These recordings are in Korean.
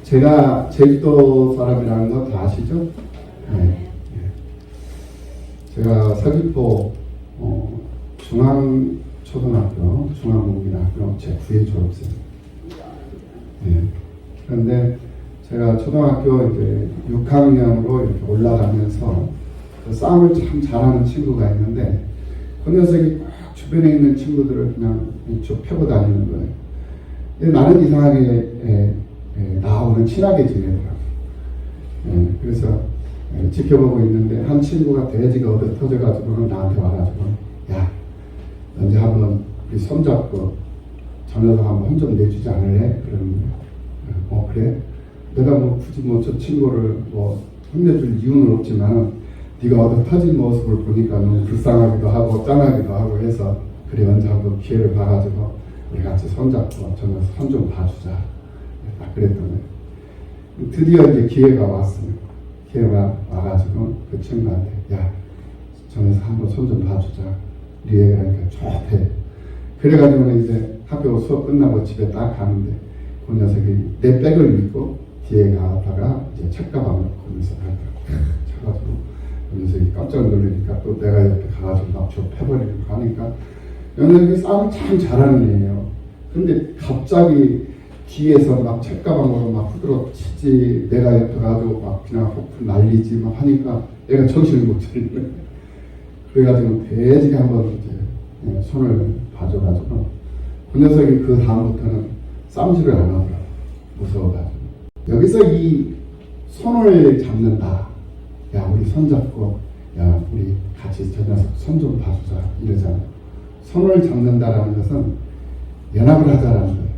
제가 제주도 사람이라는 거 다 아시죠? 네. 제가 서귀포 중앙초등학교, 중앙국민학교 제9회 졸업생. 네. 그런데 제가 초등학교 이제 6학년으로 이렇게 올라가면서 그 싸움을 참 잘하는 친구가 있는데 그 녀석이 꼭 주변에 있는 친구들을 그냥 쭉 펴고 다니는 거예요. 근데 나는 이상하게 나하고는 친하게 지내더라고요. 그래서 지켜보고 있는데 한 친구가 돼지가 얻어 터져가지고는 나한테 와가지고 야, 언제 한번 우리 손잡고 저 녀석 한번 혼 좀 내주지 않을래? 그러는 거예요. 그래? 내가 뭐 굳이 뭐 저 친구를 뭐 혼내줄 이유는 없지만 네가 얻어 터진 모습을 보니까 너무 불쌍하기도 하고 짠하기도 하고 해서 그래 언제 한번 기회를 봐가지고 우리 같이 손잡고 저 녀석 손 좀 봐주자. 딱 그랬던 거예요. 드디어 이제 기회가 왔어요. 기회가 와가지고 그 친구한테 야, 저 녀석 한번 손 좀 봐주자. 우리 애가 그러니까 좋대. 그래가지고 이제 학교 수업 끝나고 집에 딱 가는데 그 녀석이 내 백을 믿고 뒤에 가다가 이제 책가방을 거기서 가더라고요. 차가지고 그 녀석이 깜짝 놀라니까 또 내가 옆에 가가지고 막 저 패버리고 가니까 이 녀석이 싸움 참 잘하는 애예요. 근데 갑자기 뒤에서 막 책가방으로 막 후드러 치지 내가 옆에 가지고 막 그냥 폭풍 날리지 막 하니까 애가 정신을 못 차리는 거예요. 그래가지고 돼지게 한번 이제 손을 봐줘가지고 그 녀석이 그 다음부터는 싸움질을 안 하더라고요. 무서워가지고. 여기서 이 손을 잡는다. 야, 우리 손 잡고 야, 우리 같이 저 녀석 손 좀 봐주자 이러잖아요. 손을 잡는다라는 것은 연합을 하자라는 거예요.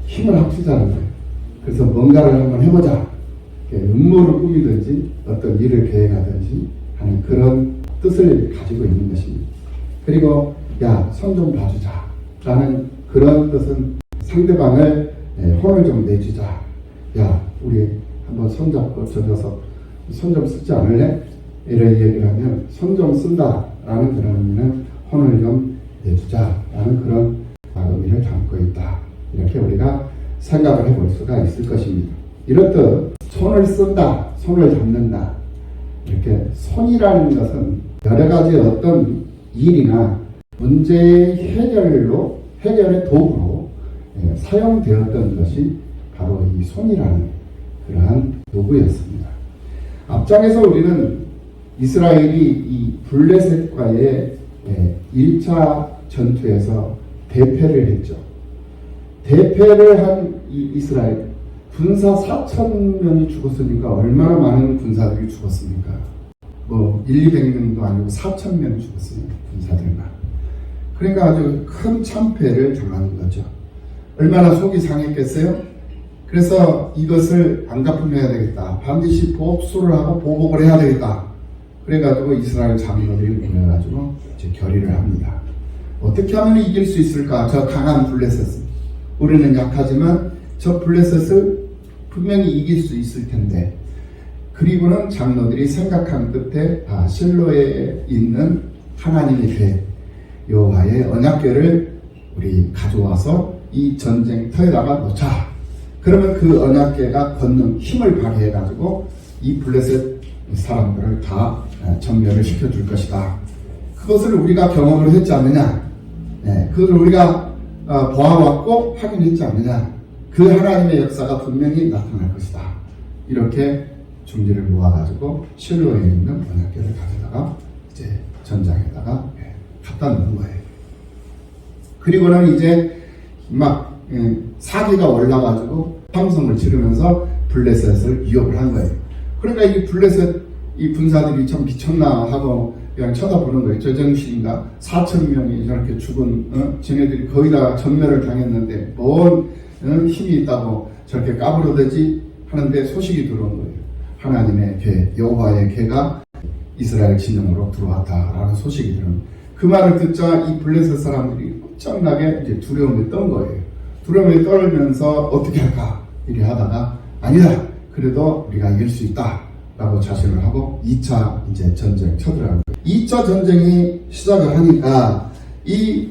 힘을 합치자는 거예요. 그래서 뭔가를 한번 해보자. 음모를 꾸미든지 어떤 일을 계획하든지 하는 그런 뜻을 가지고 있는 것입니다. 그리고 야, 손 좀 봐주자 라는 그런 뜻은 상대방을 혼을 좀 내주자. 야, 우리 한번 손 잡고 저 녀석 손 좀 쓰지 않을래? 이런 얘기를 하면 손 좀 쓴다 라는 그런 의미는 혼을 좀 내주자 라는 그런 의미를 담고 있다. 이렇게 우리가 생각을 해볼 수가 있을 것입니다. 이렇듯 손을 쓴다, 손을 잡는다. 이렇게 손이라는 것은 여러 가지 어떤 일이나 문제의 해결의 도구로 사용되었던 것이 바로 이 손이라는 그러한 도구였습니다. 앞장에서 우리는 이스라엘이 이 블레셋과의 1차 전투에서 대패를 했죠. 대패를 한 이 이스라엘 군사 4,000명이 죽었으니까 얼마나 많은 군사들이 죽었습니까? 뭐 200명도 아니고 4,000명이 죽었습니다. 군사들만. 그러니까 아주 큰 참패를 당하는 거죠. 얼마나 속이 상했겠어요? 그래서 이것을 안 갚으면 되겠다. 반드시 복수를 하고 보복을 해야 되겠다. 그래가지고 이스라엘 장로들이 모여가지고 이제 결의를 합니다. 어떻게 하면 이길 수 있을까? 저 강한 블레셋을. 우리는 약하지만 저 블레셋을 분명히 이길 수 있을 텐데. 그리고는 장로들이 생각한 끝에 실로에 있는 하나님의 궤, 여호와의 언약궤를 우리 가져와서 이 전쟁터에다가 놓자. 그러면 그 언약궤가 걷는 힘을 발휘해가지고 이 블레셋 사람들을 다 전멸을 시켜줄 것이다. 그것을 우리가 경험을 했지 않느냐? 그것을 우리가 보아왔고 확인했지 않느냐? 그 하나님의 역사가 분명히 나타날 것이다. 이렇게 중지를 모아가지고 실로에 있는 언약궤를 가져다가 이제 전장에다가 갖다 놓은 거예요. 그리고는 이제 막 사기가 올라가지고 함성을 지르면서 블레셋을 위협을 한 거예요. 그러니까 이 블레셋 이 군사들이 참 미쳤나 하고 그냥 쳐다보는 거예요. 저 정신인가? 4,000명이 저렇게 죽은 쟤네들이 거의 다 전멸을 당했는데 뭔 힘이 있다고 저렇게 까부러대지 하는데 소식이 들어온 거예요. 하나님의 궤, 여호와의 궤가 이스라엘 진영으로 들어왔다라는 소식이 들어온. 그 말을 듣자 이 블레셋 사람들이 엄청나게 이제 두려움에 떤 거예요. 두려움에 떨면서 어떻게 할까? 이래 하다가 아니다. 그래도 우리가 이길 수 있다. 라고 자신을 하고 2차 이제 전쟁 쳐들어간 거예요. 2차 전쟁이 시작을 하니까 이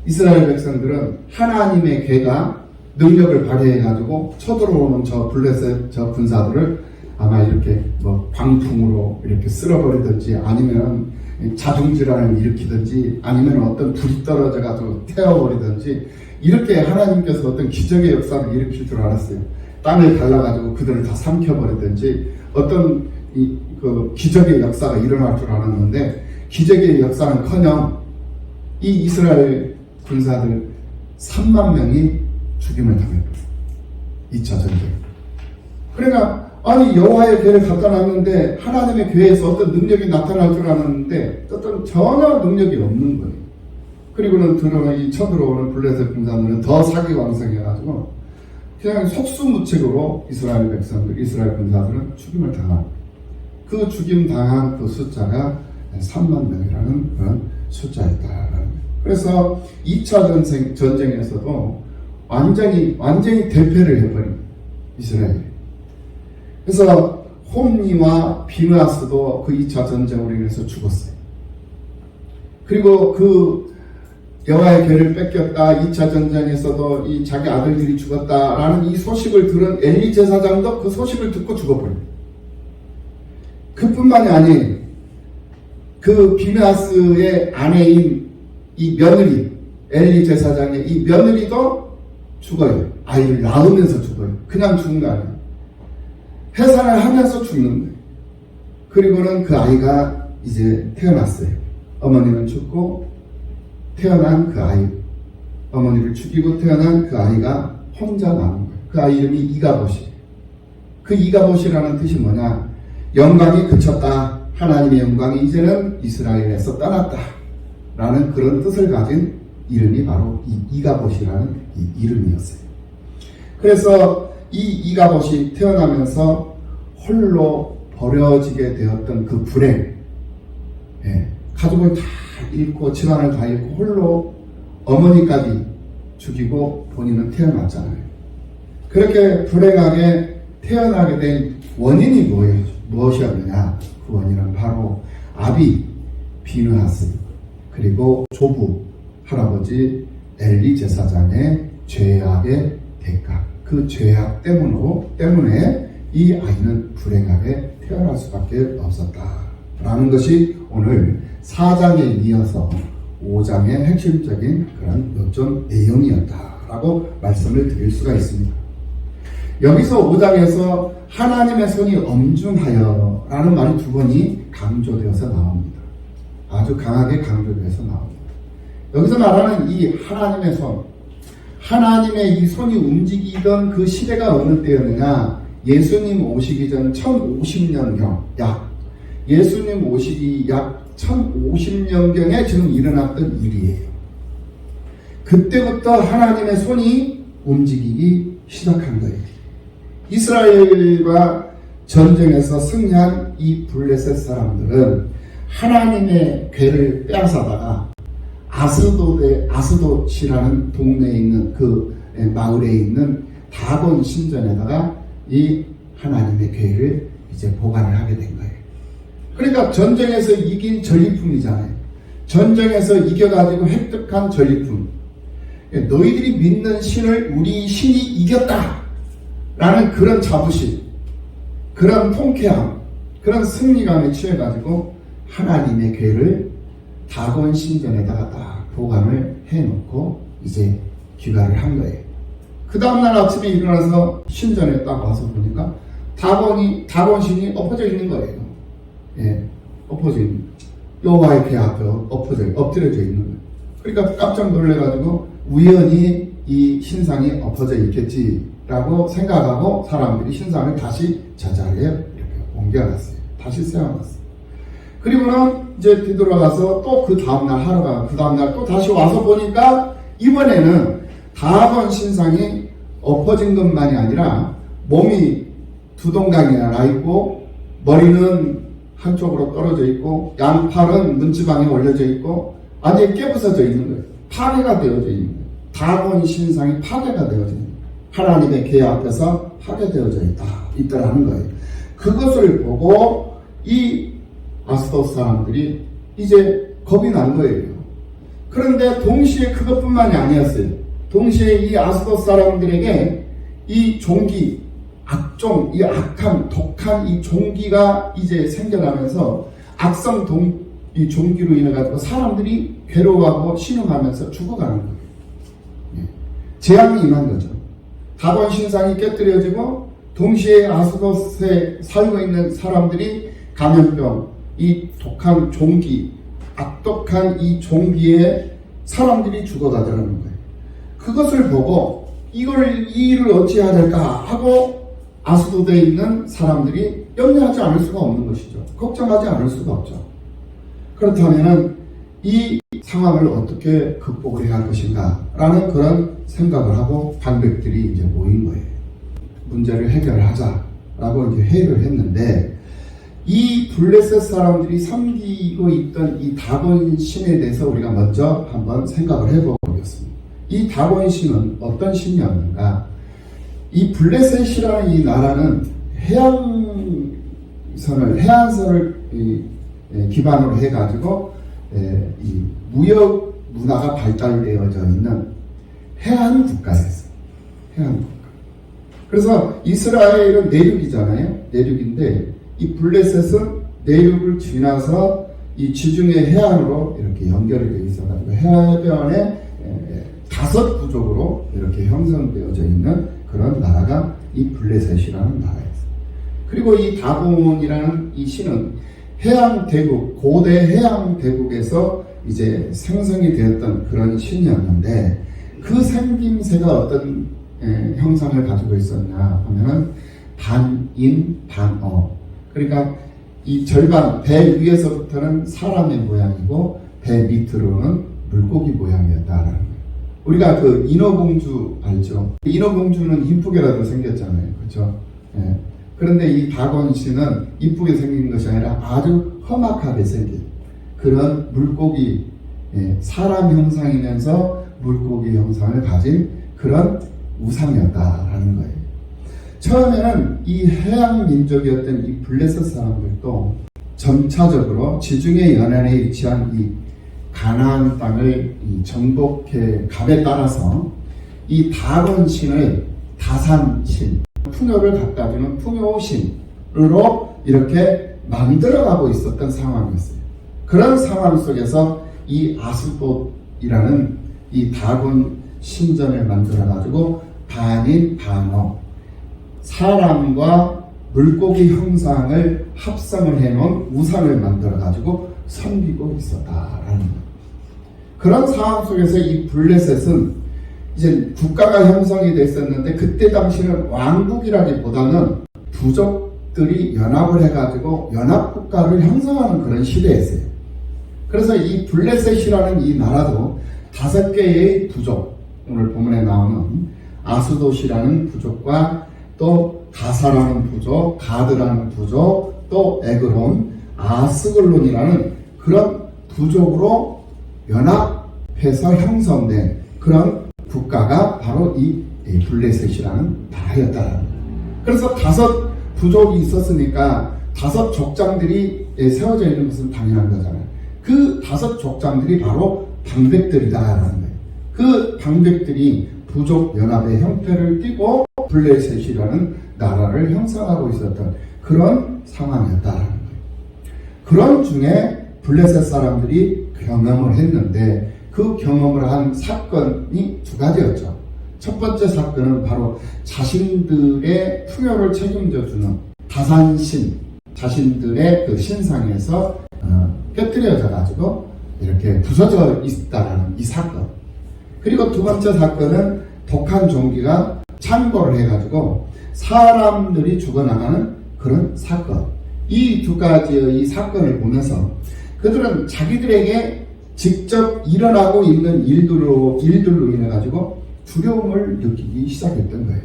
이스라엘 백성들은 하나님의 궤가 능력을 발휘해가지고 쳐들어오는 저 블레셋 저 군사들을 아마 이렇게 뭐 광풍으로 이렇게 쓸어버리든지 아니면 자중질환을 일으키든지 아니면 어떤 불이 떨어져가지고 태워버리든지 이렇게 하나님께서 어떤 기적의 역사를 일으킬 줄 알았어요. 땅을 갈라가지고 그들을 다 삼켜버리든지 어떤 그 기적의 역사가 일어날 줄 알았는데 기적의 역사는커녕 이 이스라엘 군사들 3만 명이 죽임을 당했어요. 2차 전쟁. 그러니까 아니 여호와의 궤를 갖다 놨는데 하나님의 궤에서 어떤 능력이 나타날 줄 알았는데 어떤 전혀 능력이 없는 거예요. 그리고는 쳐들어오는 블레셋 군사들은 더 사기왕성해가지고 그냥 속수무책으로 이스라엘 백성들, 이스라엘 군사들은 죽임을 당한 그 죽임 당한 그 숫자가 3만 명이라는 그런 숫자였다라는 거예요. 그래서 2차 전쟁에서도 완전히 대패를 해버린 이스라엘. 그래서 홈니와 비느하스도 그 2차 전쟁으로 인해서 죽었어요. 그리고 그 여호와의 궤를 뺏겼다 2차 전쟁에서도 이 자기 아들들이 죽었다라는 이 소식을 들은 엘리 제사장도 그 소식을 듣고 죽어버립니다. 그뿐만이 아니에요. 그 비느하스의 아내인 이 며느리 엘리 제사장의 이 며느리도 죽어요. 아이를 낳으면서 죽어요. 그냥 죽은 거 아니에요. 해산을 하면서 죽는 거예요. 그리고는 그 아이가 이제 태어났어요. 어머니는 죽고 태어난 그 아이, 어머니를 죽이고 태어난 그 아이가 혼자 남은 거예요. 그 아이 이름이 이가봇이에요. 그 이가봇이라는 뜻이 뭐냐? 영광이 그쳤다. 하나님의 영광이 이제는 이스라엘에서 떠났다. 라는 그런 뜻을 가진 이름이 바로 이 이가봇이라는 이 이름이었어요. 그래서 이 이가봇이 태어나면서 홀로 버려지게 되었던 그 불행, 가족을 다 잃고 집안을 다 잃고 홀로 어머니까지 죽이고 본인은 태어났잖아요. 그렇게 불행하게 태어나게 된 원인이 무엇이었느냐? 그 원인은 바로 아비 비느하스 그리고 조부 할아버지 엘리 제사장의 죄악의 대가, 그 죄악 때문에 이 아이는 불행하게 태어날 수밖에 없었다라는 것이 오늘 4장에 이어서 5장의 핵심적인 그런 요점 내용이었다라고 말씀을 드릴 수가 있습니다. 여기서 5장에서 하나님의 손이 엄중하여 라는 말이 두 번이 강조되어서 나옵니다. 아주 강하게 강조되어서 나옵니다. 여기서 말하는 이 하나님의 손, 하나님의 이 손이 움직이던 그 시대가 어느 때였느냐? 예수님 오시기 전 1050년경, 예수님 오시기 약 1050년경에 지금 일어났던 일이에요. 그때부터 하나님의 손이 움직이기 시작한 거예요. 이스라엘과 전쟁에서 승리한 이 블레셋 사람들은 하나님의 궤를 빼앗아다가 아스돗이라는 동네에 있는 그 마을에 있는 다곤 신전에다가 이 하나님의 궤를 이제 보관을 하게 된 거예요. 그러니까 전쟁에서 이긴 전리품이잖아요. 전쟁에서 이겨가지고 획득한 전리품. 너희들이 믿는 신을 우리 신이 이겼다 라는 그런 자부심, 그런 통쾌함, 그런 승리감에 취해가지고 하나님의 궤를 다곤 신전에다가 딱 보관을 해놓고 이제 귀가를 한 거예요. 그 다음날 아침에 일어나서 신전에 딱 와서 보니까 다곤 신이 엎어져 있는 거예요. 엎어져 있는 여호와의 궤 앞에 엎드려져 있는 거예요. 그러니까 깜짝 놀래가지고 우연히 이 신상이 엎어져 있겠지라고 생각하고 사람들이 신상을 다시 제자리에 이렇게 옮겨놨어요. 다시 세워놨어요. 그리고는 이제 뒤돌아가서 또 그 다음날 하루가 그 다음날 또 다시 와서 보니까 이번에는 다곤 신상이 엎어진 것만이 아니라 몸이 두 동강이나 나 있고 머리는 한쪽으로 떨어져 있고 양팔은 문지방에 올려져 있고 완전히 깨부서져 있는 거예요. 파괴가 되어져 있는 거예요. 다곤 신상이 파괴가 되어져 있는 거예요. 하나님의 궤 앞에서 파괴되어져 있다라는 거예요. 그것을 보고 이 아스돗 사람들이 이제 겁이 난 거예요. 그런데 동시에 그것뿐만이 아니었어요. 동시에 이 아스돗 사람들에게 이 종기, 악종, 이 악한, 독한 이 종기가 이제 생겨나면서 이 종기로 인해 가지고 사람들이 괴로워하고 신음하면서 죽어가는 거예요. 재앙이 임한 거죠. 다곤 신상이 깨뜨려지고 동시에 아스돗에 살고 있는 사람들이 감염병, 이 독한 종기, 악독한 이 종기에 사람들이 죽어가더라는 거예요. 그것을 보고 이 일을 어찌해야 될까 하고 아스돗에 있는 사람들이 염려하지 않을 수가 없는 것이죠. 걱정하지 않을 수가 없죠. 그렇다면 이 상황을 어떻게 극복을 해야 할 것인가 라는 그런 생각을 하고 방백들이 이제 모인 거예요. 문제를 해결하자라고 이제 회의를 했는데, 이 블레셋 사람들이 섬기고 있던 이 다곤 신에 대해서 우리가 먼저 한번 생각을 해보겠습니다. 이 다곤 신은 어떤 신이었는가? 이 블레셋이라는 이 나라는 해안선을 기반으로 해가지고 이 무역 문화가 발달되어져 있는 해안 국가였어요. 해안 국가. 그래서 이스라엘은 내륙이잖아요. 내륙인데 이 블레셋은 내륙을 지나서 이 지중해 해안으로 이렇게 연결이 되어 있어가지고 해변에 5 부족으로 이렇게 형성되어져 있는 그런 나라가 이 블레셋이라는 나라였어요. 그리고 이 다곤이라는 이 신은 해양 대국, 고대 해양 대국에서 이제 생성이 되었던 그런 신이었는데, 그 생김새가 어떤 형상을 가지고 있었냐 하면은 반인 반어. 그러니까 이 절반, 배 위에서부터는 사람의 모양이고 배 밑으로는 물고기 모양이었다라는 거예요. 우리가 그 인어공주 알죠? 인어공주는 이쁘게라도 생겼잖아요. 그렇죠? 예. 그런데 이 다곤 씨는 이쁘게 생긴 것이 아니라 아주 험악하게 생긴 그런 물고기, 사람 형상이면서 물고기 형상을 가진 그런 우상이었다라는 거예요. 처음에는 이 해양 민족이었던 이 블레셋 사람들도 점차적으로 지중해 연안에 위치한 이 가나안 땅을 정복해 감에 따라서 이 다곤 신을 다산신, 풍요를 갖다주는 풍요신으로 이렇게 만들어가고 있었던 상황이었어요. 그런 상황 속에서 이 아스돗이라는 이 다곤 신전을 만들어가지고 반인 반어, 사람과 물고기 형상을 합성을 해놓은 우상을 만들어가지고 섬기고 있었다라는 거예요. 그런 상황 속에서 이 블레셋은 이제 국가가 형성이 됐었는데, 그때 당시는 왕국이라기보다는 부족들이 연합을 해가지고 연합국가를 형성하는 그런 시대였어요. 그래서 이 블레셋이라는 이 나라도 5개의 부족, 오늘 본문에 나오는 아스돗이라는 부족과 또 가사라는 부족, 가드라는 부족, 또 에그론, 아스글론이라는 그런 부족으로 연합해서 형성된 그런 국가가 바로 이 블레셋이라는 나라였다라는 거예요. 그래서 5 부족이 있었으니까 5 족장들이 세워져 있는 것은 당연한 거잖아요. 그 5 족장들이 바로 방백들이다라는 거예요. 그 방백들이 부족 연합의 형태를 띠고 블레셋이라는 나라를 형성하고 있었던 그런 상황이었다라는 거예요. 그런 중에 블레셋 사람들이 경험을 했는데, 그 경험을 한 사건이 2가지였죠. 첫 번째 사건은 바로 자신들의 풍요를 책임져주는 다산신, 자신들의 그 신상에서 깨뜨려져 가지고 이렇게 부서져 있다라는 이 사건. 그리고 2번째 사건은 독한 종기가 창궐을 해가지고 사람들이 죽어나가는 그런 사건. 이 2가지의 이 사건을 보면서 그들은 자기들에게 직접 일어나고 있는 일들로 인해 가지고 두려움을 느끼기 시작했던 거예요.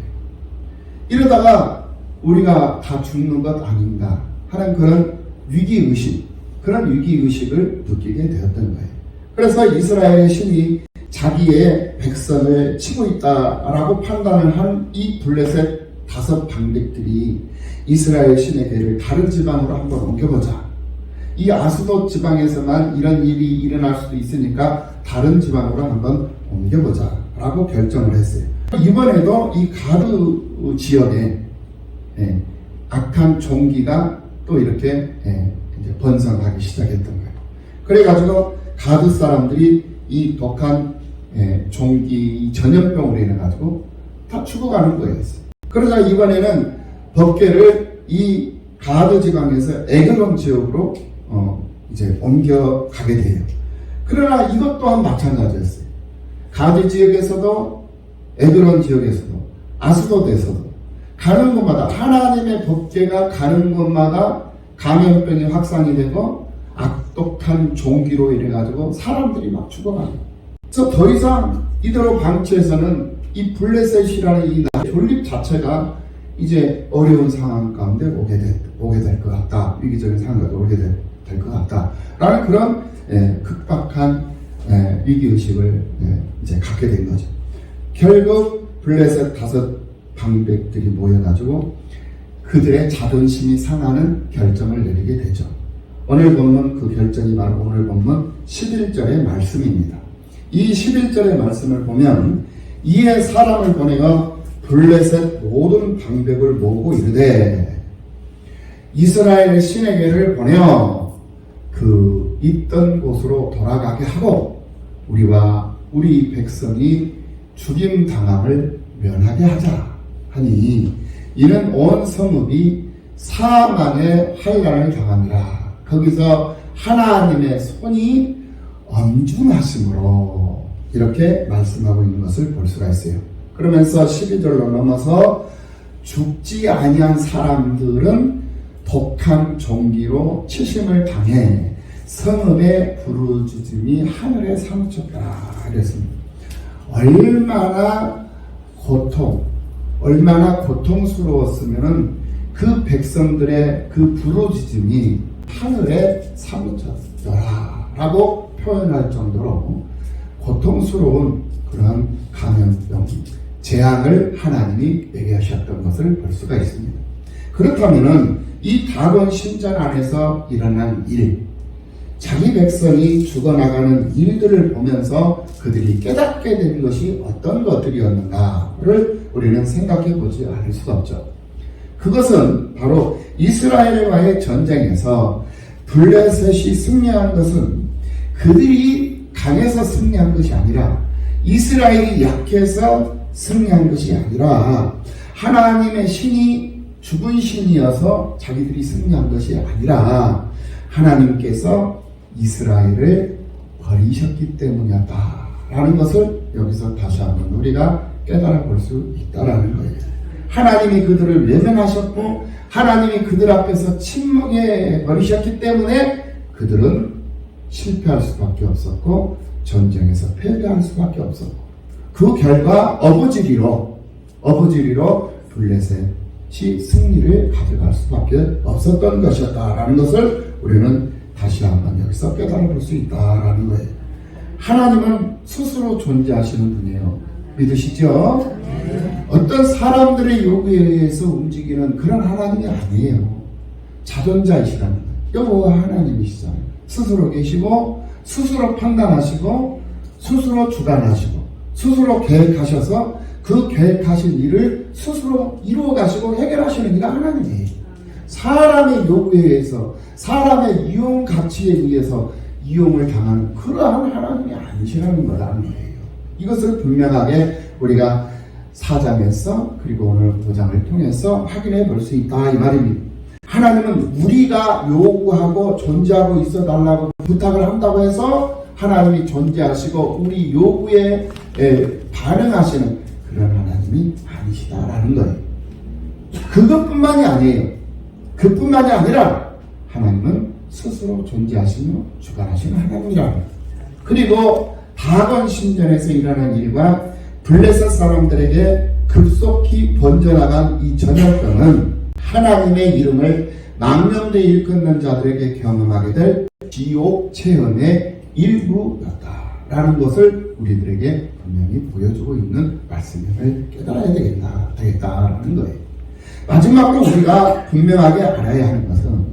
이러다가 우리가 다 죽는 것 아닌가 하는 그런 위기의식, 그런 위기의식을 느끼게 되었던 거예요. 그래서 이스라엘의 신이 자기의 백성을 치고 있다라고 판단을 한 이 블레셋 5 방백들이 이스라엘 신에게를 다른 지방으로 한번 옮겨보자. 이 아스돗 지방에서만 이런 일이 일어날 수도 있으니까 다른 지방으로 한번 옮겨보자 라고 결정을 했어요. 이번에도 이 가드 지역에 악한 종기가 또 이렇게 이제 번성하기 시작했던 거예요. 그래가지고 가드 사람들이 이 독한 종기 전염병으로 인해가지고 다 죽어가는 거예요. 그러자 이번에는 법궤를 이 가드 지방에서 에그론 지역으로 이제 옮겨가게 돼요. 그러나 이것 또한 마찬가지였어요. 가드 지역에서도 에그론 지역에서도 아스돗에서도 가는 곳마다 하나님의 법궤가 가는 곳마다 감염병이 확산이 되고 악독한 종기로 인해가지고 사람들이 막 죽어가요. 그래서 더 이상 이대로 방치해서는 이 블레셋이라는 이 존립 자체가 이제 어려운 상황 가운데 오게 될 것 같다. 위기적인 상황에 오게 될 것 같다. 라는 그런 극박한 위기의식을 이제 갖게 된 거죠. 결국 블레셋 5 방백들이 모여가지고 그들의 자존심이 상하는 결정을 내리게 되죠. 오늘 본문 그 결정이 바로 오늘 본문 11절의 말씀입니다. 이 11절의 말씀을 보면 이에 사람을 보내어 블레셋 모든 방백을 모으고 이르되 이스라엘 신에게를 보내어 그 있던 곳으로 돌아가게 하고 우리와 우리 백성이 죽임 당함을 면하게 하자 하니 이는 온 성읍이 사망의 환난을 당하니라. 거기서 하나님의 손이 엄중하심으로 이렇게 말씀하고 있는 것을 볼 수가 있어요. 그러면서 12절로 넘어서 죽지 아니한 사람들은 독한 종기로 치심을 당해 성읍의 부르짖음이 하늘에 사무쳤더라 그랬습니다. 얼마나 고통스러웠으면은 그 백성들의 그 부르짖음이 하늘에 사무쳤더라 라고 표현할 정도로 고통스러운 그런 감염병, 재앙을 하나님이 내게 하셨던 것을 볼 수가 있습니다. 그렇다면은 이 다곤 신전 안에서 일어난 일, 자기 백성이 죽어나가는 일들을 보면서 그들이 깨닫게 된 것이 어떤 것들이었는가를 우리는 생각해 보지 않을 수가 없죠. 그것은 바로 이스라엘과의 전쟁에서 블레셋이 승리한 것은 그들이 강해서 승리한 것이 아니라 이스라엘이 약해서 승리한 것이 아니라 하나님의 신이 죽은 신이어서 자기들이 승리한 것이 아니라 하나님께서 이스라엘을 버리셨기 때문이었다라는 것을 여기서 다시 한번 우리가 깨달아 볼 수 있다라는 거예요. 하나님이 그들을 외면하셨고 하나님이 그들 앞에서 침묵해 버리셨기 때문에 그들은 실패할 수밖에 없었고 전쟁에서 패배할 수밖에 없었고 그 결과 어부지리로 블레셋이 승리를 가져갈 수밖에 없었던 것이었다라는 것을 우리는 다시 한번 여기서 깨달아 볼 수 있다라는 거예요. 하나님은 스스로 존재하시는 분이에요. 믿으시죠? 어떤 사람들의 요구에 의해서 움직이는 그런 하나님이 아니에요. 자존자이시라는 거예요. 여호와 하나님이시잖아요. 스스로 계시고 스스로 판단하시고 스스로 주관하시고 스스로 계획하셔서 그 계획하신 일을 스스로 이루어 가시고 해결하시는 이가 하나님이에요. 사람의 요구에 의해서 사람의 이용 가치에 의해서 이용을 당하는 그러한 하나님이 아니시라는 거라는 거예요. 이것을 분명하게 우리가 4장에서 그리고 오늘 5장을 통해서 확인해 볼 수 있다 이 말입니다. 하나님은 우리가 요구하고 존재하고 있어 달라고 부탁을 한다고 해서 하나님이 존재하시고 우리 요구에 반응하시는 그런 하나님이 아니시다라는 거예요. 그것뿐만이 아니에요. 그뿐만이 아니라 하나님은 스스로 존재하시며 주관하시는 하나님이라는 거예요. 그리고 다곤 신전에서 일어난 일과 블레셋 사람들에게 급속히 번져나간 이 전염병은 하나님의 이름을 망령되이 일컫는 자들에게 경험하게 될 지옥 체험의 일부였다라는 것을 우리들에게 분명히 보여주고 있는 말씀임을 깨달아야 되겠다라는 거예요. 마지막으로 우리가 분명하게 알아야 하는 것은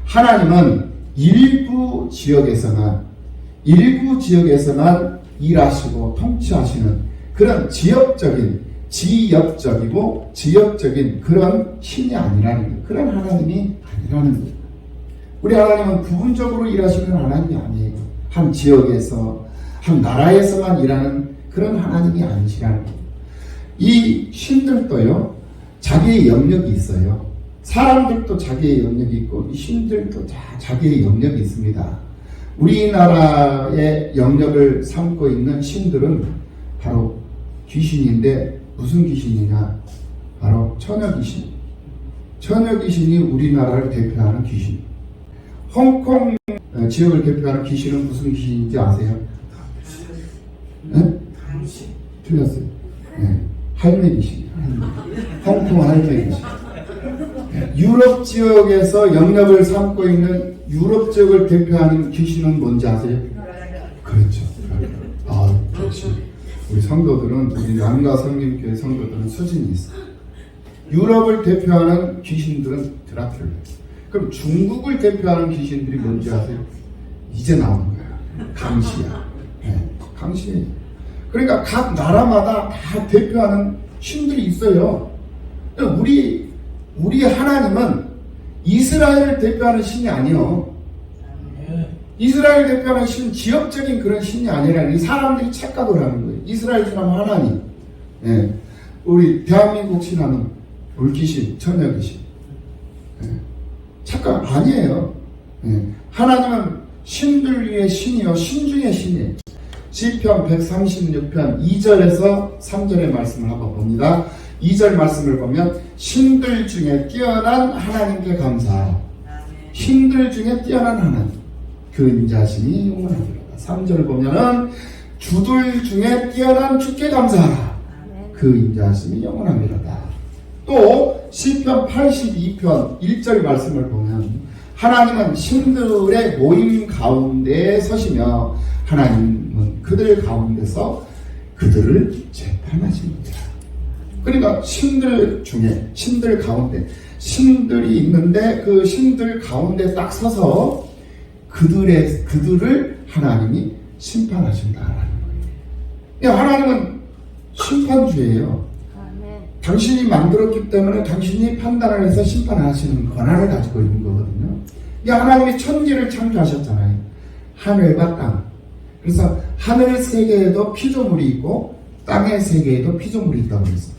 하나님은 일부 지역에서만 일하시고 통치하시는 그런 지역적이고 지역적인 그런 신이 아니라는 거예요. 그런 하나님이 아니라는 거예요. 우리 하나님은 부분적으로 일하시는 하나님이 아니에요. 한 지역에서 한 나라에서만 일하는 그런 하나님이 아니시라는 거예요. 이 신들도요, 자기의 영역이 있어요. 사람들도 자기의 영역이 있고 이 신들도 자기의 영역이 있습니다. 우리나라의 영역을 삼고 있는 신들은 바로 귀신인데 무슨 귀신이냐? 바로 처녀귀신. 처녀귀신이 우리나라를 대표하는 귀신. 홍콩 지역을 대표하는 귀신은 무슨 귀신인지 아세요? 네? 틀렸어요. 네. 할매 귀신. 홍콩 할매 귀신. 유럽 지역에서 영역을 삼고 있는 유럽 지역을 대표하는 귀신은 뭔지 아세요? 그렇죠. 아, 역시 우리 성도들은, 우리 남가 성림교회 성도들은 수준이 있어. 유럽을 대표하는 귀신들은 드라큘라. 그럼 중국을 대표하는 귀신들이 뭔지 아세요? 이제 나오는 거야. 강시야. 네, 강시. 그러니까 각 나라마다 다 대표하는 신들이 있어요. 우리 하나님은 이스라엘을 대표하는 신이 아니요. 이스라엘 대표하는 신은 지역적인 그런 신이 아니라 이 사람들이 착각을 하는 거예요. 이스라엘 신하면 하나님. 예. 우리 대한민국 신하면 물귀신, 처녀귀신. 예. 착각 아니에요. 예. 하나님은 신들 위의 신이요, 신 중의 신이에요. 시편 136편 2절에서 3절의 말씀을 한번 봅니다. 2절 말씀을 보면 신들 중에 뛰어난 하나님께 감사하라. 신들 중에 뛰어난 하나님, 그 인자심이 영원하리로다. 3절을 보면은 주들 중에 뛰어난 주께 감사하라. 그 인자심이 영원하리로다. 또 시편 82편 1절 말씀을 보면 하나님은 신들의 모임 가운데 서시며 하나님은 그들 가운데서 그들을 재판하십니다. 그러니까 신들 중에, 신들 가운데, 신들이 있는데 그 신들 가운데 딱 서서 그들을 하나님이 심판하신다라는 거예요. 하나님은 심판주예요. 당신이 만들었기 때문에 당신이 판단을 해서 심판하시는 권한을 가지고 있는 거거든요. 하나님이 천지를 창조하셨잖아요. 하늘과 땅. 그래서 하늘 세계에도 피조물이 있고 땅의 세계에도 피조물이 있다고 했어요.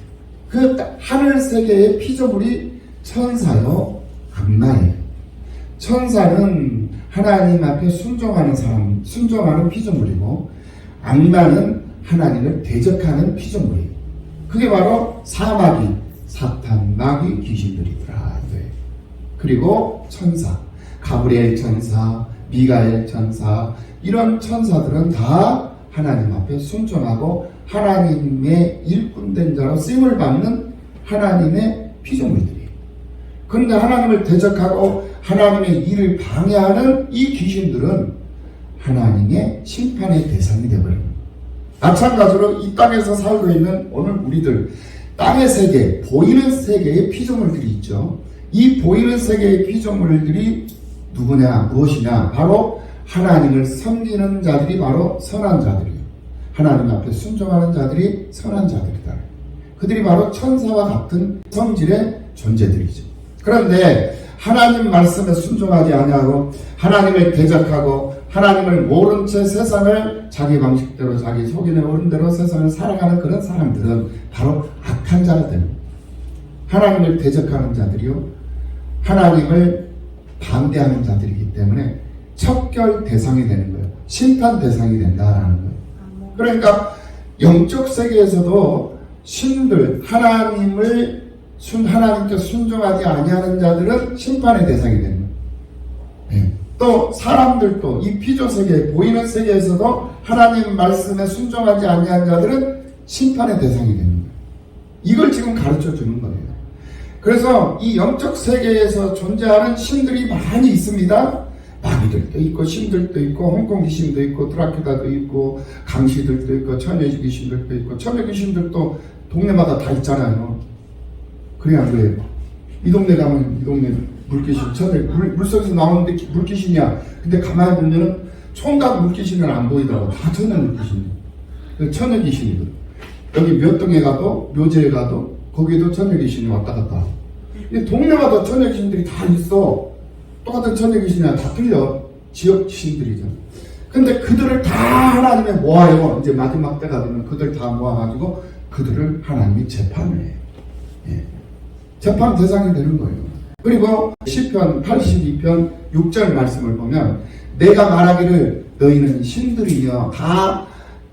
그 하늘 세계의 피조물이 천사요, 악마예요. 천사는 하나님 앞에 순종하는 사람, 순종하는 피조물이고, 악마는 하나님을 대적하는 피조물이에요. 그게 바로 사마귀, 사탄, 마귀, 귀신들이더라. 그리고 천사, 가브리엘 천사, 미가엘 천사, 이런 천사들은 다 하나님 앞에 순종하고 하나님의 일꾼된 자로 쓰임을 받는 하나님의 피조물들이에요. 그런데 하나님을 대적하고 하나님의 일을 방해하는 이 귀신들은 하나님의 심판의 대상이 되어버립니다. 마찬가지로 이 땅에서 살고 있는 오늘 우리들, 땅의 세계, 보이는 세계의 피조물들이 있죠. 이 보이는 세계의 피조물들이 누구냐, 무엇이냐? 바로 하나님을 섬기는 자들이 바로 선한 자들이에요. 하나님 앞에 순종하는 자들이 선한 자들이다. 그들이 바로 천사와 같은 성질의 존재들이죠. 그런데 하나님 말씀에 순종하지 아니하고 하나님을 대적하고 하나님을 모른 채 세상을 자기 방식대로 자기 속인에 오른 대로 세상을 살아가는 그런 사람들은 바로 악한 자가 됩니다. 하나님을 대적하는 자들이요, 하나님을 반대하는 자들이기 때문에 척결 대상이 되는 거예요. 심판 대상이 된다라는 거예요. 그러니까 영적 세계에서도 신들, 하나님께 순종하지 아니하는 자들은 심판의 대상이 되는 거예요. 네. 또 사람들도 이 피조 세계, 보이는 세계에서도 하나님 말씀에 순종하지 아니하는 자들은 심판의 대상이 되는 거예요. 이걸 지금 가르쳐 주는 거예요. 그래서 이 영적 세계에서 존재하는 신들이 많이 있습니다. 마귀들도 있고 신들도 있고 홍콩 귀신도 있고 드라큘라도 있고 강시들도 있고 처녀 귀신들도 있고 처녀 귀신들도 동네마다 다 있잖아요. 그래 안 그래요? 이 동네 가면 이 동네 물귀신, 처녀 물속에서 나오는데 물귀신이야. 근데 가만히 보면은 총각 물귀신은 안 보이더라고. 다 처녀 물귀신, 처녀 귀신이거든. 여기 몇 동에 가도, 묘지에 가도, 거기도 천녀귀신이 왔다 갔다. 이 동네마다 천녀귀신들이 다 있어. 똑같은 천녀귀신이야. 다 틀려. 지역 귀신들이죠. 근데 그들을 다 하나님에 모아요. 이제 마지막 때가 되면 그들 다 모아가지고 그들을 하나님이 재판을 해요. 예. 재판 대상이 되는 거예요. 그리고 시편 82편 6절 말씀을 보면 내가 말하기를 너희는 신들이며 다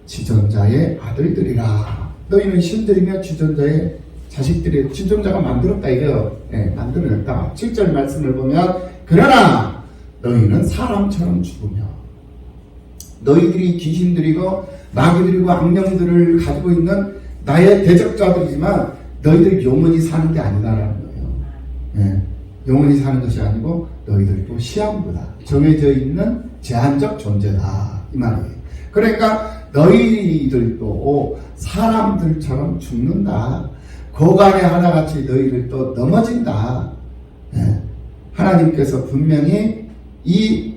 지존자의 아들들이라. 너희는 신들이며 지존자의 자식들이 지존자가 만들었다 이거요. 예, 만들어냈다. 7절 말씀을 보면 그러나 너희는 사람처럼 죽으며 너희들이 귀신들이고 마귀들이고 악령들을 가지고 있는 나의 대적자들이지만 너희들이 영원히 사는 게 아니다라는 거예요. 예, 영원히 사는 것이 아니고 너희들도 시한부다. 정해져 있는 제한적 존재다. 이 말이에요. 그러니까 너희들도 사람들처럼 죽는다. 고간에 하나같이 너희들도 넘어진다. 예, 하나님께서 분명히 이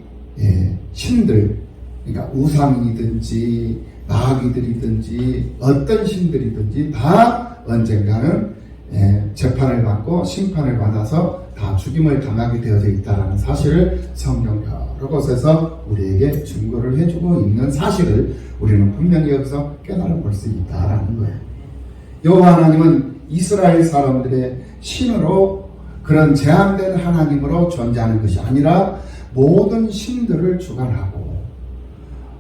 신들, 그러니까 우상이든지 마귀들이든지 어떤 신들이든지 다 언젠가는 재판을 받고 심판을 받아서 다 죽임을 당하게 되어져 있다는 사실을 성경 여러 곳에서 우리에게 증거를 해주고 있는 사실을 우리는 분명히 여기서 깨달아 볼 수 있다라는 거예요. 여호와 하나님은 이스라엘 사람들의 신으로 그런 제한된 하나님으로 존재하는 것이 아니라 모든 신들을 주관하고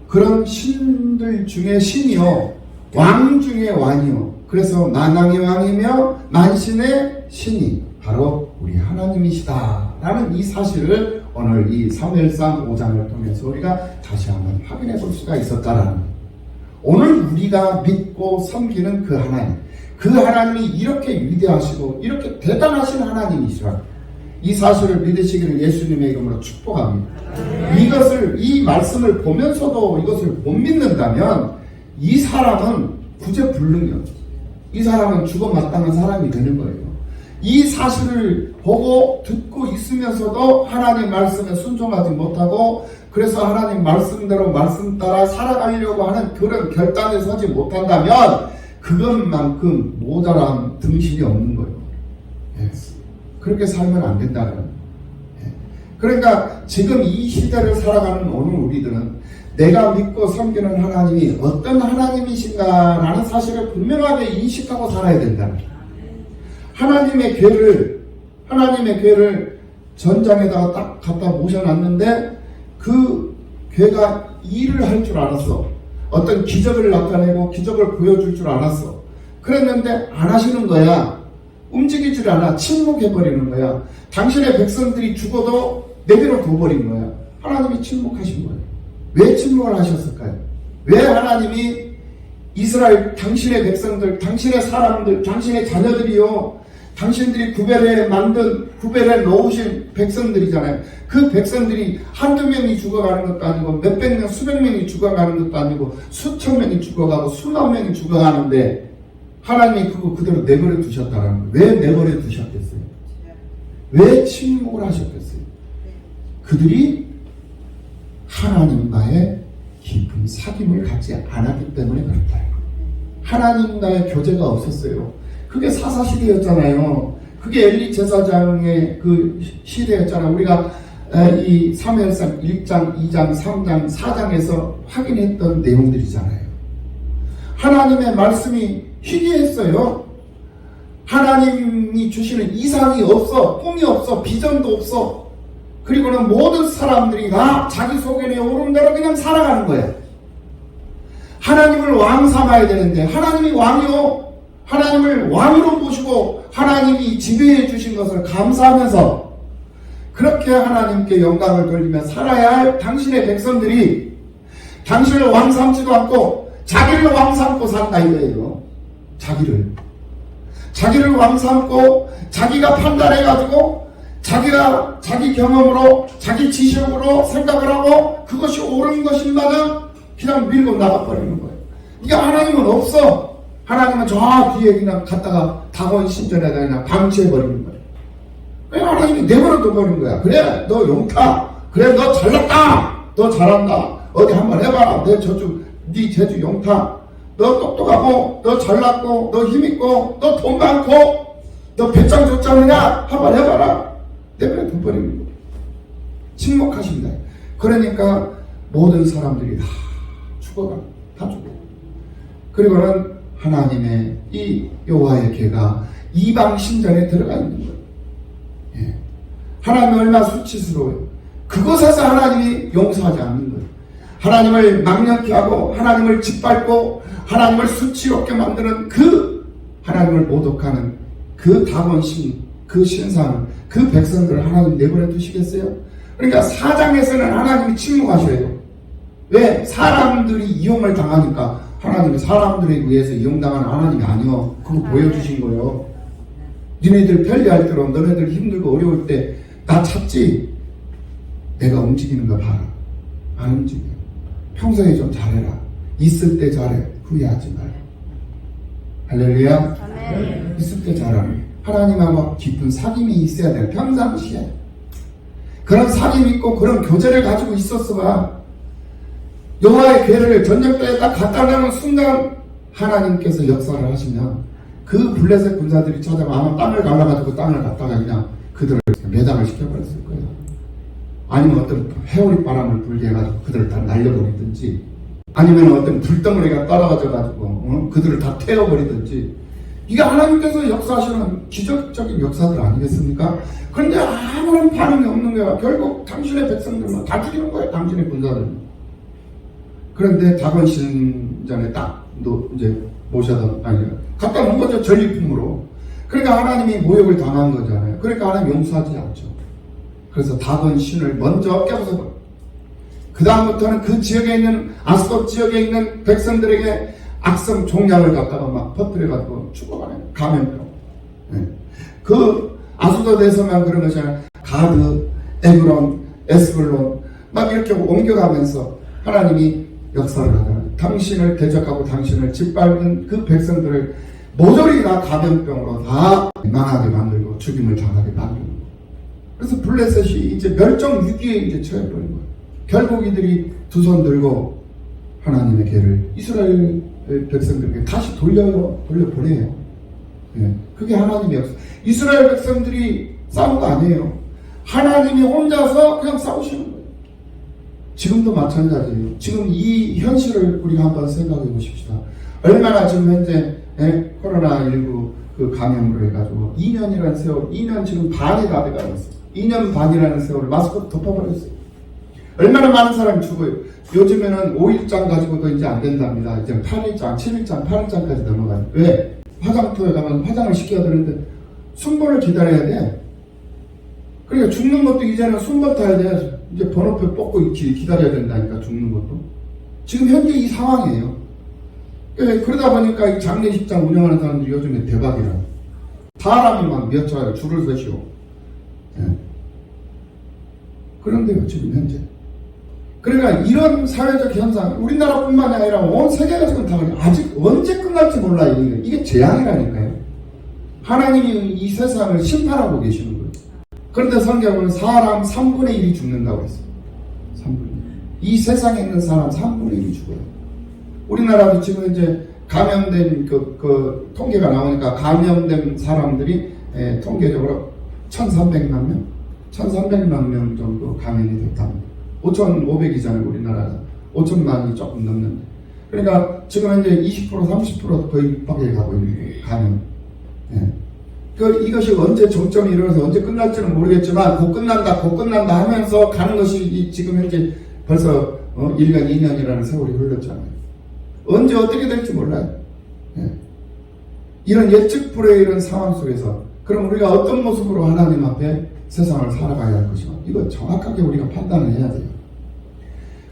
그런 신들 중에 신이요 왕 중에 왕이요 그래서 만왕의 왕이며 만신의 신이 바로 우리 하나님이시다 라는 이 사실을 오늘 이 사무엘상 5장을 통해서 우리가 다시 한번 확인해 볼 수가 있었다라는 거예요. 오늘 우리가 믿고 섬기는 그 하나님, 그 하나님이 이렇게 위대하시고 이렇게 대단하신 하나님이시라 이 사실을 믿으시기를 예수님의 이름으로 축복합니다. 이 말씀을 보면서도 이것을 못 믿는다면 이 사람은 구제불능이요. 이 사람은 죽어 마땅한 사람이 되는 거예요. 이 사실을 보고 듣고 있으면서도 하나님 말씀에 순종하지 못하고 그래서 하나님 말씀대로 말씀 따라 살아가려고 하는 그런 결단에 서지 못한다면 그것만큼 모자란 등신이 없는 거예요. 예. 그렇게 살면 안 된다는 거예요. 예. 그러니까 지금 이 시대를 살아가는 오늘 우리들은 내가 믿고 섬기는 하나님이 어떤 하나님이신가라는 사실을 분명하게 인식하고 살아야 된다는 거예요. 하나님의 괴를 전장에다가 딱 갖다 모셔놨는데 그 괴가 일을 할 줄 알았어. 어떤 기적을 나타내고 기적을 보여줄 줄 알았어. 그랬는데 안 하시는 거야. 움직이질 않아. 침묵해버리는 거야. 당신의 백성들이 죽어도 내버려 둬버린 거야. 하나님이 침묵하신 거예요. 왜 침묵을 하셨을까요? 왜 하나님이 이스라엘 당신의 백성들, 당신의 사람들, 당신의 자녀들이요 당신들이 구별해 놓으신 백성들이잖아요. 그 백성들이 한두 명이 죽어가는 것도 아니고 몇백 명, 수백 명이 죽어가는 것도 아니고 수천 명이 죽어가고 수만 명이 죽어가는데 하나님이 그거 그대로 내버려 두셨다라는 거예요. 왜 내버려 두셨겠어요? 왜 침묵을 하셨겠어요? 그들이 하나님과의 깊은 사귐을 갖지 않았기 때문에 그렇다. 하나님과의 교제가 없었어요. 그게 사사시대였잖아요. 그게 엘리 제사장의 그 시대였잖아요. 우리가 이 사무엘상 1장, 2장, 3장, 4장에서 확인했던 내용들이잖아요. 하나님의 말씀이 희귀했어요. 하나님이 주시는 이상이 없어. 꿈이 없어. 비전도 없어. 그리고는 모든 사람들이 다 자기 소견에 오른 대로 그냥 살아가는 거예요. 하나님을 왕 삼아야 되는데 하나님이 왕이요. 하나님을 왕으로 모시고 하나님이 지배해 주신 것을 감사하면서 그렇게 하나님께 영광을 돌리며 살아야 할 당신의 백성들이 당신을 왕 삼지도 않고 자기를 왕 삼고 산다 이거예요. 자기를 왕 삼고 자기가 판단해가지고 자기가 자기 경험으로 자기 지식으로 생각을 하고 그것이 옳은 것인가는 그냥 밀고 나가버리는 거예요. 이게 하나님은 없어. 하나님은 저 뒤에 그냥 갔다가 다곤 신전에다 그냥 방치해버리는 거예요. 그냥 하나님이 내버려둬 버리는 거야. 그래 너 용타. 그래 너 잘났다. 너 잘한다. 어디 한번 해봐. 내 저주 네 제주 용타. 너 똑똑하고, 너 잘났고, 너 힘있고, 너 돈 많고, 너 배짱 좋지 않느냐? 한번 해봐라. 내버려 둬버리는 거예요. 침묵하십니다. 그러니까 모든 사람들이 다 죽어가. 다 죽어. 그리고는 하나님의 이 여호와의 궤가 이방 신전에 들어가 있는 거예요. 예. 하나님이 얼마나 수치스러워요. 그곳에서 하나님이 용서하지 않는 거예요. 하나님을 망령케 하고 하나님을 짓밟고 하나님을 수치롭게 만드는 그 하나님을 모독하는 그 다곤신, 그 신상, 그 백성들을 하나님 내버려 두시겠어요? 그러니까 사장에서는 하나님이 침묵하셔요. 왜? 사람들이 이용을 당하니까. 하나님이 사람들에 의해서 이용당하는 하나님이 아니요. 그거 보여주신 거예요. 니네들 편리할 때로 너네들 힘들고 어려울 때 나 찾지? 내가 움직이는 거 봐라. 안 움직여. 평소에 좀 잘해라. 있을 때 잘해. 후회하지 마라. 할렐루야. 아멘. 있을 때 잘하라. 하나님하고 깊은 사귐이 있어야 돼. 평상시에. 그런 사귐이 있고 그런 교제를 가지고 있었어봐. 여호와의 궤를 전쟁터에 딱 갖다 놓은 순간 하나님께서 역사를 하시면 그 블레셋 군사들이 찾아가 아마 땅을 갈라가지고 땅을 갖다가 그냥 그들을 매장을 시켜버렸을 거예요. 아니면 어떤 해오리 바람을 불게 해가지고 그들을 다 날려버리든지 아니면 어떤 불덩어리가 따라가져가지고 그들을 다 태워버리든지 이게 하나님께서 역사하시는 기적적인 역사들 아니겠습니까? 그런데 아무런 반응이 없는 거야. 결국 당신의 백성들만 다 죽이는 거예요. 당신의 군사들. 그런데 다곤신전에 딱 이제 모셔다 갖다 놓은 거죠. 전리품으로. 그러니까 하나님이 모욕을 당한 거잖아요. 그러니까 하나님 용서하지 않죠. 그래서 다곤신을 먼저 깨부숴버려. 그 다음부터는 그 지역에 있는 아스돗 지역에 있는 백성들에게 악성 종약을 갖다가 막 퍼뜨려가지고 죽어가네요. 감염병. 네. 그 아스돗에서만 그런 것이 아니라 가드, 에브론, 에스블론 막 이렇게 옮겨가면서 하나님이 역사를 하잖아요. 당신을 대적하고 당신을 짓밟는 그 백성들을 모조리 다 감염병으로 다 망하게 만들고 죽임을 당하게 만들고. 그래서 블레셋이 이제 멸종 위기에 이제 처해버린 거예요. 결국 이들이 두 손 들고 하나님의 궤를 이스라엘 백성들에게 다시 돌려보내요. 예. 그게 하나님의 역사. 이스라엘 백성들이 싸운 거 아니에요. 하나님이 혼자서 그냥 싸우시는 거예요. 지금도 마찬가지예요. 지금 이 현실을 우리가 한번 생각해 보십시다. 얼마나 지금 현재 코로나19 그 감염으로 해가지고 2년이라는 세월, 2년 지금 반이 다 돼가고 있어요. 2년 반이라는 세월을 마스크 덮어버렸어요. 얼마나 많은 사람이 죽어요. 요즘에는 5일장 가지고도 이제 안 된답니다. 이제 8일장, 7일장, 8일장까지 넘어가요. 왜? 화장터에 가면 화장을 시켜야 되는데 순번을 기다려야 돼. 그러니까 죽는 것도 이제는 순번 타야 돼. 이제 번호표 뽑고 기다려야 된다니까 죽는 것도. 지금 현재 이 상황이에요. 그러다 보니까 이 장례식장 운영하는 사람들이 요즘에 대박이라. 사람이 막 몇 차례 줄을 서시오. 예. 그런데요 지금 현재. 그러니까 이런 사회적 현상 우리나라뿐만이 아니라 온 세계가 지금 다 아직 언제 끝날지 몰라요. 이게 재앙이라니까요. 하나님이 이 세상을 심판하고 계시는 거예요. 그런데 성경은 사람 3분의 1이 죽는다고 했어요. 3분의 1. 이 세상에 있는 사람 3분의 1이 죽어요. 우리나라도 지금 이제 감염된 그 통계가 나오니까 감염된 사람들이 통계적으로 1,300만 명? 1,300만 명 정도 감염이 됐답니다. 5,500이잖아요, 우리나라. 5천만이 조금 넘는데. 그러니까 지금 현재 20%, 30% 거의 밖에 가고 있는 거예요, 감염. 예. 이것이 언제 정점이 일어나서 언제 끝날지는 모르겠지만, 곧 끝난다 하면서 가는 것이 지금 현재 벌써 1년, 2년이라는 세월이 흘렀잖아요. 언제 어떻게 될지 몰라요. 예. 이런 예측 불허의 이런 상황 속에서, 그럼 우리가 어떤 모습으로 하나님 앞에 세상을 살아가야 할 것인가? 이거 정확하게 우리가 판단을 해야 돼요.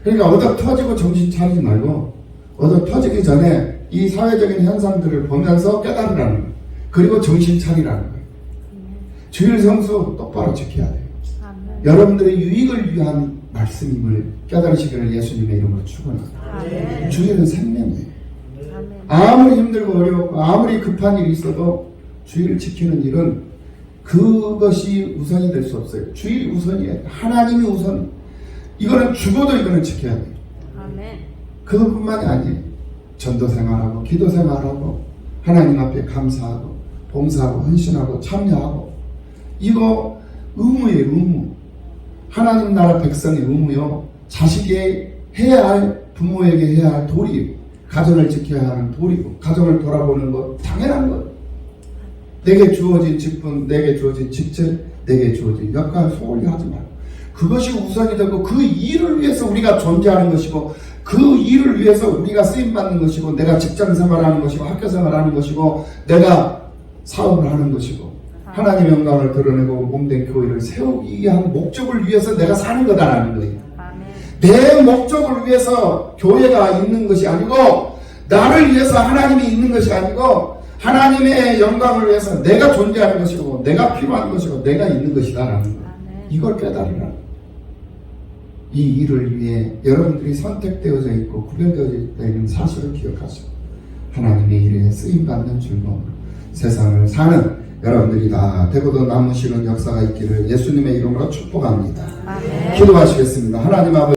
그러니까 얻어 터지고 정신 차리지 말고 얻어 터지기 전에 이 사회적인 현상들을 보면서 깨달으라는 거예요. 그리고 정신 차리라는 거예요. 주일 성수 똑바로 지켜야 돼요. 여러분들의 유익을 위한 말씀임을 깨달으시기를 예수님의 이름으로 축원합니다. 주일은 생명이에요. 아무리 힘들고 어렵고 아무리 급한 일이 있어도 주일을 지키는 일은 그것이 우선이 될 수 없어요. 주일이 우선이에요. 하나님이 우선. 이거는 죽어도 이거는 지켜야 돼요. 아멘. 그것뿐만이 아니에요. 전도 생활하고 기도 생활하고 하나님 앞에 감사하고 봉사하고 헌신하고 참여하고 이거 의무예요. 의무. 하나님 나라 백성의 의무요. 자식이 해야 할 부모에게 해야 할 도리, 가정을 지켜야 하는 도리고 가정을 돌아보는 것 당연한 것. 내게 주어진 직분, 내게 주어진 직책, 내게 주어진 역할 소홀히 하지 말고 그것이 우선이 되고 그 일을 위해서 우리가 존재하는 것이고 그 일을 위해서 우리가 쓰임받는 것이고 내가 직장생활하는 것이고 학교생활하는 것이고 내가 사업을 하는 것이고 하나님의 영광을 드러내고 몸된 교회를 세우기 위한 목적을 위해서 내가 사는 거다라는 거예요. 내 목적을 위해서 교회가 있는 것이 아니고 나를 위해서 하나님이 있는 것이 아니고 하나님의 영광을 위해서 내가 존재하는 것이고 내가 필요한 것이고 내가 있는 것이다라는 거예요. 이걸 깨달으라. 이 일을 위해 여러분들이 선택되어져 있고 구별되어져 있는 사실을 기억하시고 하나님의 일에 쓰임받는 즐거움으로 세상을 사는 여러분들이 다 되고도 남으시는 역사가 있기를 예수님의 이름으로 축복합니다. 기도하시겠습니다. 하나님 아버지